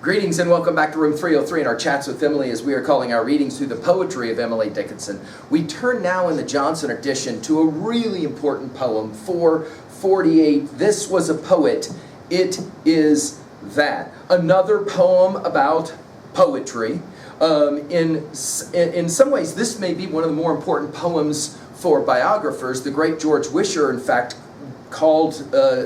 Greetings and welcome back to Room 303 in our chats with Emily as we are calling our readings through the poetry of Emily Dickinson. We turn now in the Johnson edition to a really important poem, 448. This was a poet. It is that. Another poem about poetry. In some ways, this may be one of the more important poems for biographers. The great George Wisher, in fact, called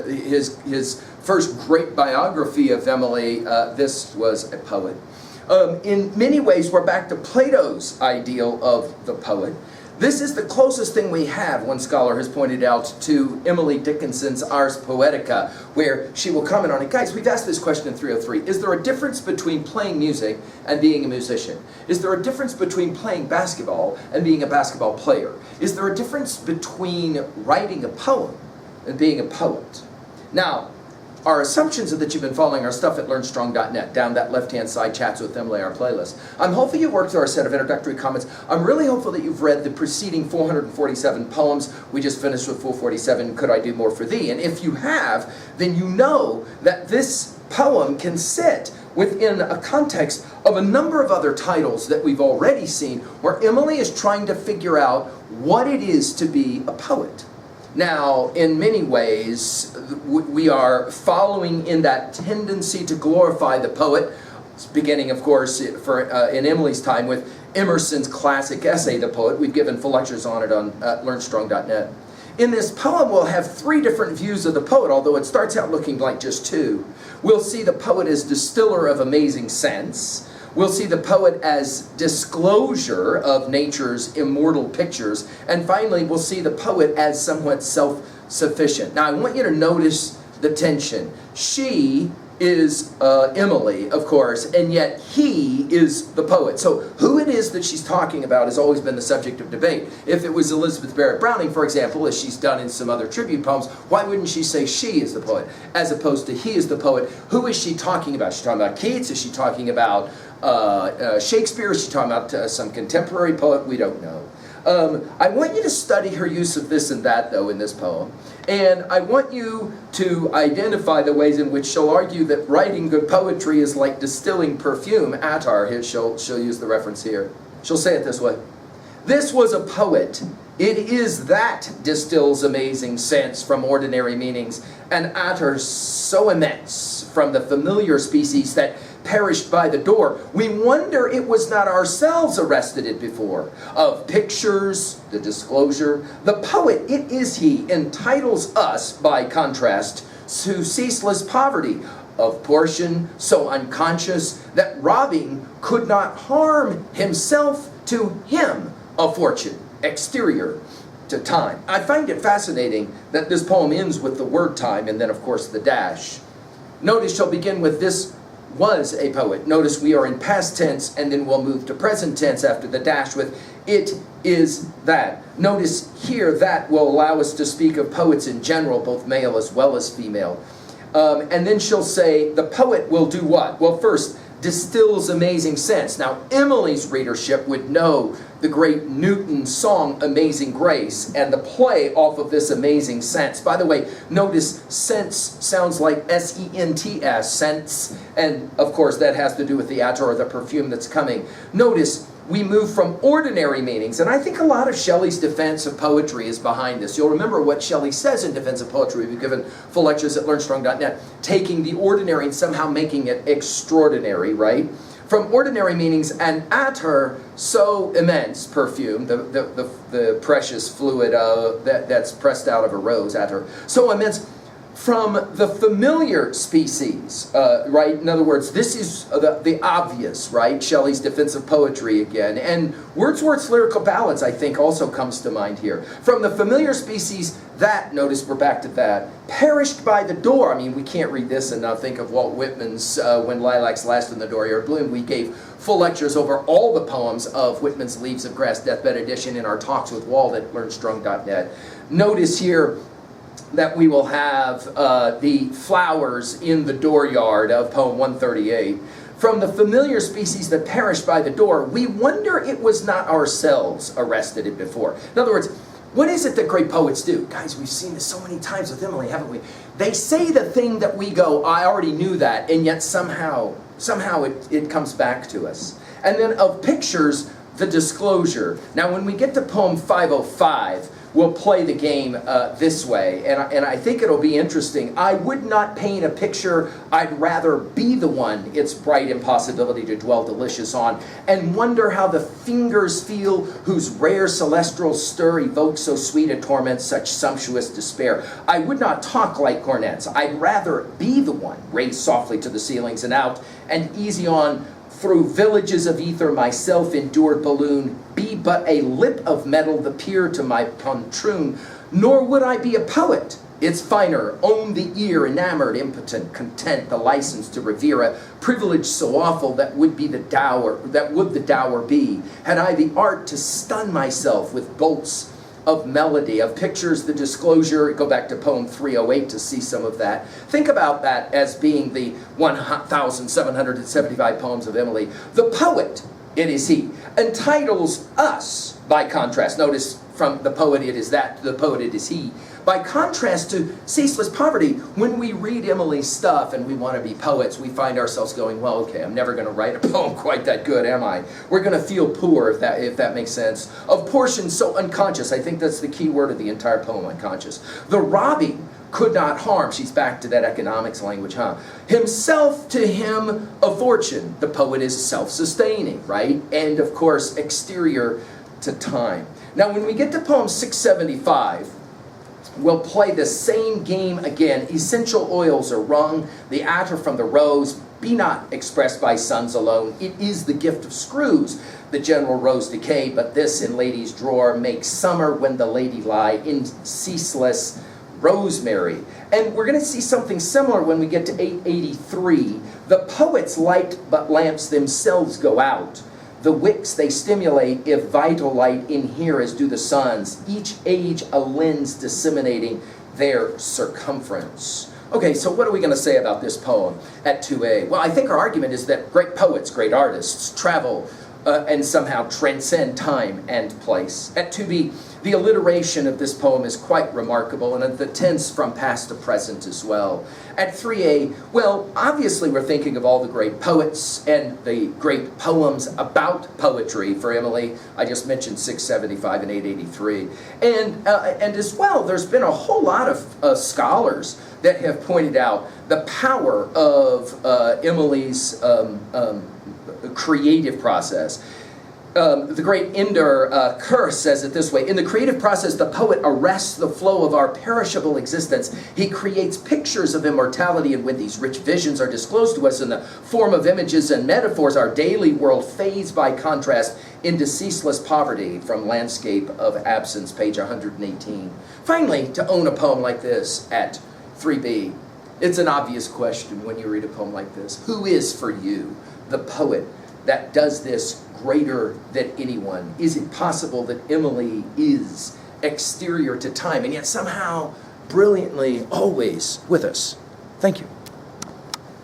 his first great biography of Emily, This Was a Poet. In many ways, we're back to Plato's ideal of the poet. This is the closest thing we have, one scholar has pointed out, to Emily Dickinson's Ars Poetica, where she will comment on it. Guys, we've asked this question in 303. Is there a difference between playing music and being a musician? Is there a difference between playing basketball and being a basketball player? Is there a difference between writing a poem and being a poet? Now, our assumptions are that you've been following our stuff at LearnStrong.net, down that left-hand side, Chats with Emily, our playlist. I'm hopeful you worked through our set of introductory comments. I'm really hopeful that you've read the preceding 447 poems. We just finished with 447, Could I Do More for Thee? And if you have, then you know that this poem can sit within a context of a number of other titles that we've already seen, where Emily is trying to figure out what it is to be a poet. Now, in many ways, we are following in that tendency to glorify the poet, beginning, of course, in Emily's time with Emerson's classic essay, The Poet. We've given full lectures on it on LearnStrong.net. In this poem, we'll have three different views of the poet, although it starts out looking like just two. We'll see the poet as distiller of amazing sense. We'll see the poet as disclosure of nature's immortal pictures. And finally, we'll see the poet as somewhat self-sufficient. Now, I want you to notice the tension. She is Emily, of course, and yet he is the poet. So who it is that she's talking about has always been the subject of debate. If it was Elizabeth Barrett Browning, for example, as she's done in some other tribute poems, why wouldn't she say she is the poet, as opposed to he is the poet? Who is she talking about? Is she talking about Keats? Is she talking about Shakespeare? Is she talking about some contemporary poet? We don't know. I want you to study her use of this and that, though, in this poem. And I want you to identify the ways in which she'll argue that writing good poetry is like distilling perfume. Attar, here she'll use the reference here. She'll say it this way. This was a poet. It is that distills amazing sense from ordinary meanings, and attar so immense from the familiar species that perished by the door. We wonder it was not ourselves arrested it before. Of pictures, the disclosure, the poet, it is he, entitles us, by contrast, to ceaseless poverty, of portion so unconscious that robbing could not harm himself to him, a fortune exterior to time. I find it fascinating that this poem ends with the word time and then, of course, the dash. Notice she'll begin with this was a poet. Notice we are in past tense, and then we'll move to present tense after the dash with it is that. Notice here that will allow us to speak of poets in general, both male as well as female. And then she'll say the poet will do what? Well, first, distills amazing sense. Now, Emily's readership would know the great Newton song Amazing Grace and the play off of this amazing sense. By the way, notice sense sounds like S-E-N-T-S, sense, and of course that has to do with the attar or the perfume that's coming. Notice we move from ordinary meanings, and I think a lot of Shelley's defense of poetry is behind this. You'll remember what Shelley says in defense of poetry. We've given full lectures at LearnStrong.net, taking the ordinary and somehow making it extraordinary, right? From ordinary meanings, and attar, so immense, perfume, the precious fluid that's pressed out of a rose, attar, so immense, from the familiar species, right? In other words, this is the obvious, right? Shelley's defense of poetry again. And Wordsworth's lyrical ballads, I think, also comes to mind here. From the familiar species, that, notice we're back to that, perished by the door. I mean, we can't read this and not think of Walt Whitman's When Lilacs Last in the Dooryard Bloom. We gave full lectures over all the poems of Whitman's Leaves of Grass Deathbed edition in our talks with Walt at LearnStrong.net. Notice here that we will have the flowers in the dooryard of poem 138. From the familiar species that perished by the door, we wonder it was not ourselves arrested it before. In other words, what is it that great poets do? Guys, we've seen this so many times with Emily, haven't we? They say the thing that we go, I already knew that, and yet somehow somehow it comes back to us. And then of pictures, the disclosure. Now when we get to poem 505, we'll play the game this way, and I think it'll be interesting. I would not paint a picture, I'd rather be the one its bright impossibility to dwell delicious on, and wonder how the fingers feel whose rare celestial stir evokes so sweet a torment, such sumptuous despair. I would not talk like cornets, I'd rather be the one, raised softly to the ceilings and out, and easy on through villages of ether, myself endured balloon, be but a lip of metal, the peer to my pontroon. Nor would I be a poet, it's finer, own the ear, enamored, impotent, content, the license to revere a privilege so awful that would be the dower, that would the dower be, had I the art to stun myself with bolts of melody, of pictures, the disclosure. Go back to poem 308 to see some of that. Think about that as being the 1,775 poems of Emily. The poet, it is he, entitles us, by contrast. Notice from the poet it is that, to the poet it is he. By contrast to ceaseless poverty, when we read Emily's stuff and we want to be poets, we find ourselves going, well, okay, I'm never going to write a poem quite that good, am I? We're going to feel poor, if that makes sense. Of portions so unconscious, I think that's the key word of the entire poem, unconscious. The robbing could not harm, she's back to that economics language, huh? Himself to him a fortune. The poet is self-sustaining, right? And of course, exterior to time. Now, when we get to poem 675, we'll play the same game again. Essential oils are wrung, the attar from the rose, be not expressed by suns alone. It is the gift of screws. The general rose decay, but this in lady's drawer makes summer when the lady lie in ceaseless rosemary. And we're going to see something similar when we get to 883. The poets light, but lamps themselves go out. The wicks they stimulate, if vital light in here as do the suns, each age a lens disseminating their circumference. Okay, so what are we going to say about this poem at 2a? Well, I think our argument is that great poets, great artists, travel and somehow transcend time and place. At 2b, the alliteration of this poem is quite remarkable, and the tense from past to present as well. At 3a, well, obviously we're thinking of all the great poets and the great poems about poetry for Emily. I just mentioned 675 and 883. And as well, there's been a whole lot of scholars that have pointed out the power of Emily's creative process. The great Inder Kerr says it this way: in the creative process, the poet arrests the flow of our perishable existence. He creates pictures of immortality, and when these rich visions are disclosed to us in the form of images and metaphors, our daily world fades by contrast into ceaseless poverty. From Landscape of Absence, page 118. Finally, to own a poem like this at 3b, it's an obvious question when you read a poem like this. Who is for you the poet that does this greater than anyone? Is it possible that Emily is exterior to time and yet somehow brilliantly always with us? Thank you.